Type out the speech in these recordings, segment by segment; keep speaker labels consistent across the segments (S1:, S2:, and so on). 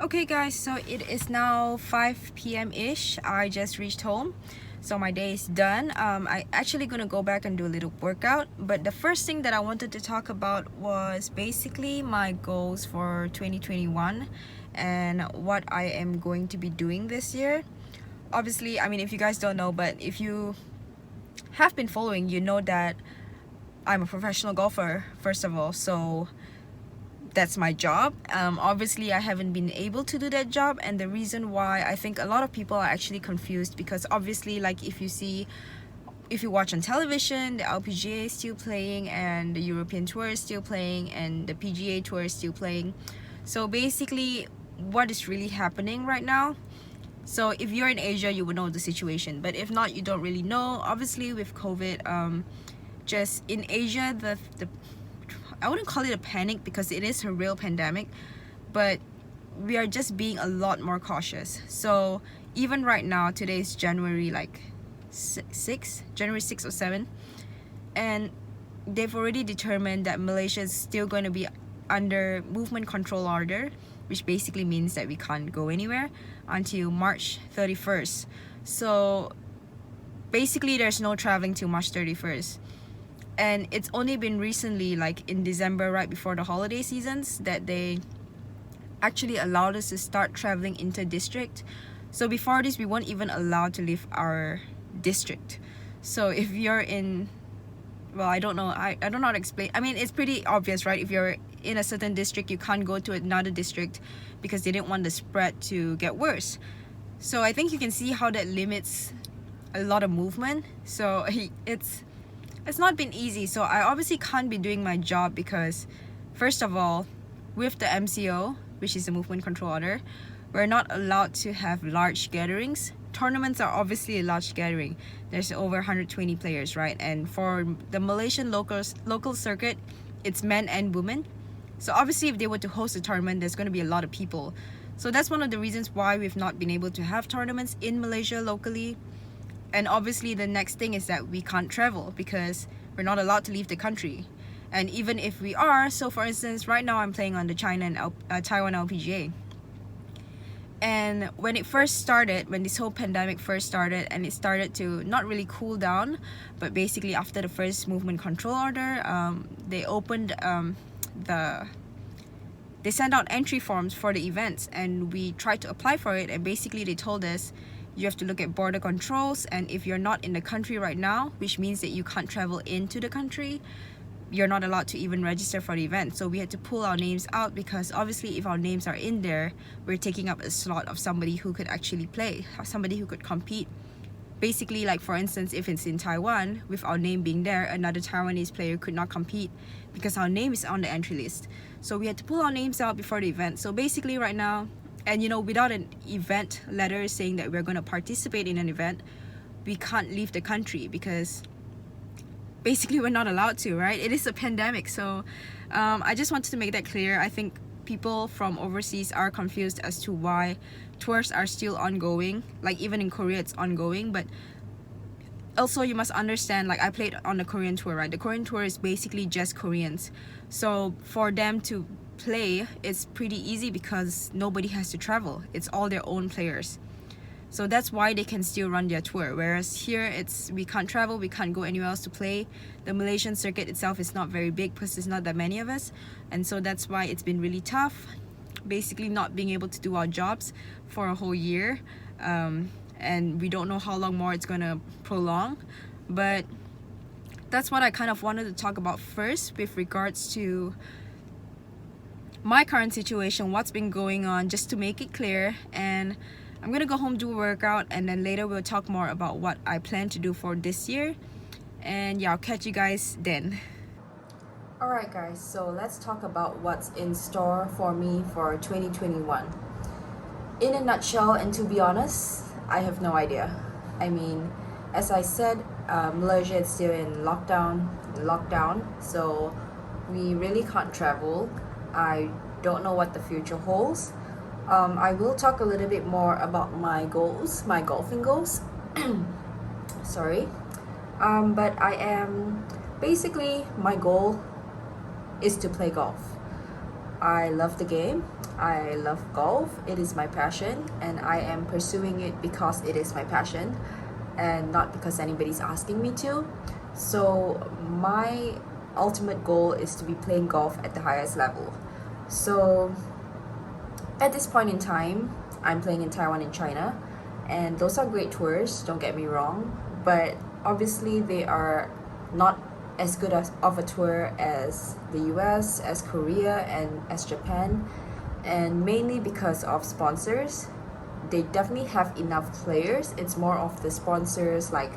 S1: Okay guys, so it is now 5 p.m. ish. I just reached home, so my day is done. I actually gonna go back and do a little workout, but the first thing that I wanted to talk about was basically my goals for 2021 and what I am going to be doing this year. Obviously, I mean, if you guys don't know, but if you have been following, you know that I'm a professional golfer, first of all, so that's my job. Obviously I haven't been able to do that job, and the reason why, I think a lot of people are actually confused, because obviously, like, if you watch on television, the LPGA is still playing and the European Tour is still playing and the PGA Tour is still playing. So basically what is really happening right now, so if you're in Asia you would know the situation, but if not, you don't really know. Obviously with COVID, just in Asia, the I wouldn't call it a panic because it is a real pandemic, but we are just being a lot more cautious. So even right now, today is January like 6, January 6 or 7, and they've already determined that Malaysia is still going to be under movement control order, which basically means that we can't go anywhere until March 31st. So basically there's no traveling till March 31st. And it's only been recently, like in December, right before the holiday seasons, that they actually allowed us to start traveling inter-district. So before this, we weren't even allowed to leave our district. So if you're in, well, I don't know how to explain. I mean, it's pretty obvious, right? If you're in a certain district, you can't go to another district because they didn't want the spread to get worse. So I think you can see how that limits a lot of movement. So it's not been easy. So I obviously can't be doing my job because, first of all, with the MCO, which is the movement control order, we're not allowed to have large gatherings. Tournaments are obviously a large gathering. There's over 120 players, right? And for the Malaysian local circuit, it's men and women. So obviously if they were to host a tournament, there's going to be a lot of people. So that's one of the reasons why we've not been able to have tournaments in Malaysia locally. And obviously the next thing is that we can't travel because we're not allowed to leave the country. And even if we are, so for instance, right now I'm playing on the China and Taiwan LPGA. And when it first started, when this whole pandemic first started, and it started to not really cool down, but basically after the first movement control order, they opened they sent out entry forms for the events, and we tried to apply for it, and basically they told us you have to look at border controls, and if you're not in the country right now, which means that you can't travel into the country, you're not allowed to even register for the event. So we had to pull our names out, because obviously if our names are in there, we're taking up a slot of somebody who could actually play, somebody who could compete. Basically, like for instance, if it's in Taiwan, with our name being there, another Taiwanese player could not compete because our name is on the entry list. So we had to pull our names out before the event. So basically right now, and without an event letter saying that we're going to participate in an event, we can't leave the country because basically we're not allowed to, right? It is a pandemic. So I just wanted to make that clear. I think people from overseas are confused as to why tours are still ongoing. Like even in Korea it's ongoing, but also you must understand, like I played on the Korean tour, right? The Korean tour is basically just Koreans. So for them to play, it's pretty easy because nobody has to travel. It's all their own players. So that's why they can still run their tour. Whereas here, we can't travel, we can't go anywhere else to play. The Malaysian circuit itself is not very big because there's not that many of us. And so that's why it's been really tough, basically not being able to do our jobs for a whole year. And we don't know how long more it's gonna prolong. But that's what I kind of wanted to talk about first with regards to my current situation, what's been going on, just to make it clear. And I'm gonna go home, do a workout, and then later we'll talk more about what I plan to do for this year. And yeah, I'll catch you guys then. Alright guys, so let's talk about what's in store for me for 2021. In a nutshell, and to be honest, I have no idea. I mean, as I said, Malaysia is still in lockdown, so we really can't travel. I don't know what the future holds. I will talk a little bit more about my goals, my golfing goals. Sorry. But I am basically, my goal is to play golf. I love the game. I love golf. It is my passion, and I am pursuing it because it is my passion and not because anybody's asking me to. So, my ultimate goal is to be playing golf at the highest level. So, at this point in time, I'm playing in Taiwan and China, and those are great tours, don't get me wrong, but obviously they are not as good as of a tour as the US, as Korea, and as Japan, and mainly because of sponsors. They definitely have enough players. It's more of the sponsors, like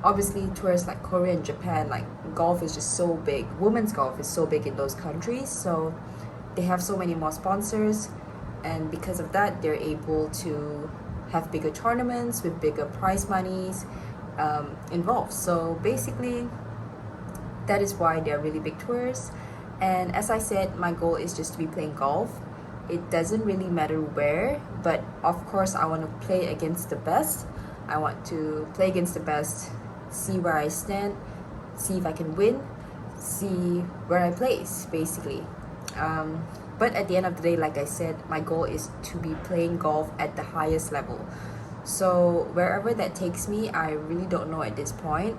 S1: obviously tours like Korea and Japan, like golf is just so big. Women's golf is so big in those countries, so they have so many more sponsors, and because of that, they're able to have bigger tournaments with bigger prize monies involved. So basically, that is why they're really big tours. And as I said, my goal is just to be playing golf. It doesn't really matter where, but of course, I want to play against the best. I want to play against the best, see where I stand, see if I can win, see where I place, basically. But at the end of the day, like I said, my goal is to be playing golf at the highest level. So wherever that takes me, I really don't know at this point.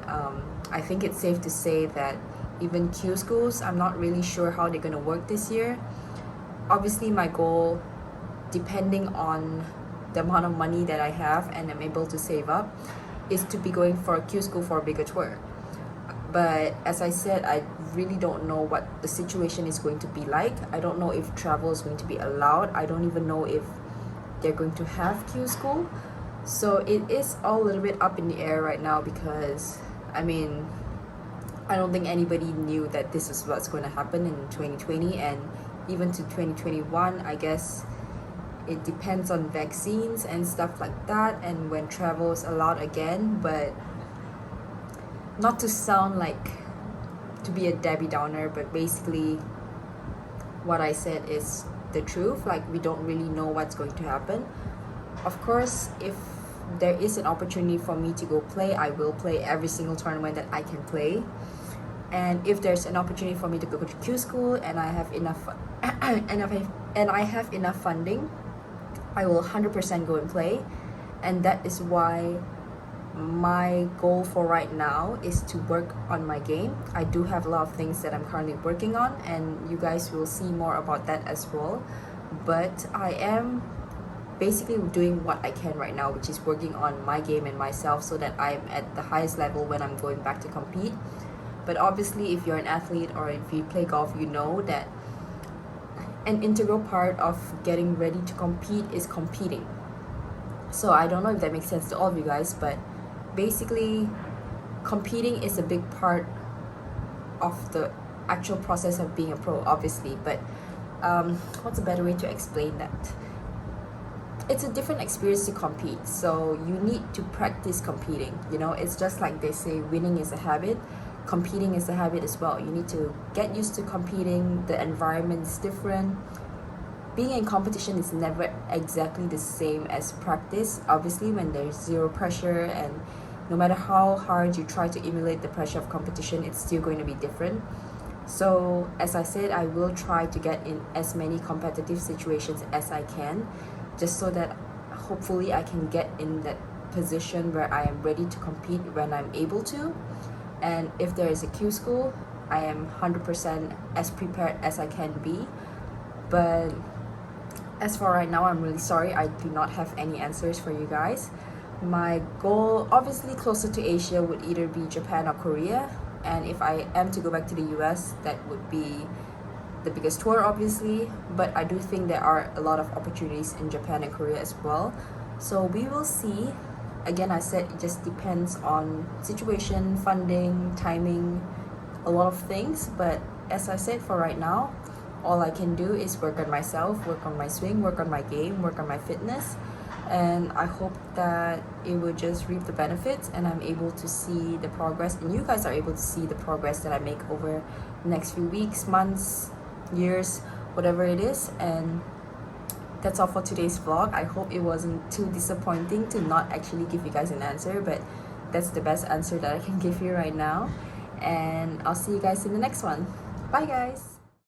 S1: I think it's safe to say that even Q schools, I'm not really sure how they're gonna work this year. Obviously, my goal, depending on the amount of money that I have and I'm able to save up, is to be going for a Q school for a bigger tour. But as I said, I really don't know what the situation is going to be like. I don't know if travel is going to be allowed. I don't even know if they're going to have Q school. So it is all a little bit up in the air right now because, I mean, I don't think anybody knew that this is what's going to happen in 2020 and even to 2021. I guess it depends on vaccines and stuff like that and when travel is allowed again. But not to sound like to be a Debbie Downer, but basically what I said is the truth. Like, we don't really know what's going to happen. Of course, if there is an opportunity for me to go play, I will play every single tournament that I can play. And if there's an opportunity for me to go to Q school and I have enough and I have enough funding, I will 100% go and play. And that is why my goal for right now is to work on my game. I do have a lot of things that I'm currently working on, and you guys will see more about that as well. But I am basically doing what I can right now, which is working on my game and myself so that I'm at the highest level when I'm going back to compete. But obviously, if you're an athlete or if you play golf, you know that an integral part of getting ready to compete is competing. So I don't know if that makes sense to all of you guys, but basically, competing is a big part of the actual process of being a pro, obviously. But what's a better way to explain that? It's a different experience to compete, so you need to practice competing. You know, it's just like they say, winning is a habit. Competing is a habit as well. You need to get used to competing. The environment is different. Being in competition is never exactly the same as practice, obviously, when there's zero pressure, and no matter how hard you try to emulate the pressure of competition, it's still going to be different. So as I said, I will try to get in as many competitive situations as I can, just so that hopefully I can get in that position where I am ready to compete when I'm able to. And if there is a Q school, I am 100% as prepared as I can be. But as for right now, I'm really sorry, I do not have any answers for you guys. My goal, obviously closer to Asia, would either be Japan or Korea. And if I am to go back to the US, that would be the biggest tour, obviously. But I do think there are a lot of opportunities in Japan and Korea as well. So we will see. Again, I said it just depends on situation, funding, timing, a lot of things, but as I said, for right now, all I can do is work on myself, work on my swing, work on my game, work on my fitness, and I hope that it will just reap the benefits and I'm able to see the progress, and you guys are able to see the progress that I make over the next few weeks, months, years, whatever it is. And that's all for today's vlog. I hope it wasn't too disappointing to not actually give you guys an answer, but that's the best answer that I can give you right now. And I'll see you guys in the next one. Bye guys.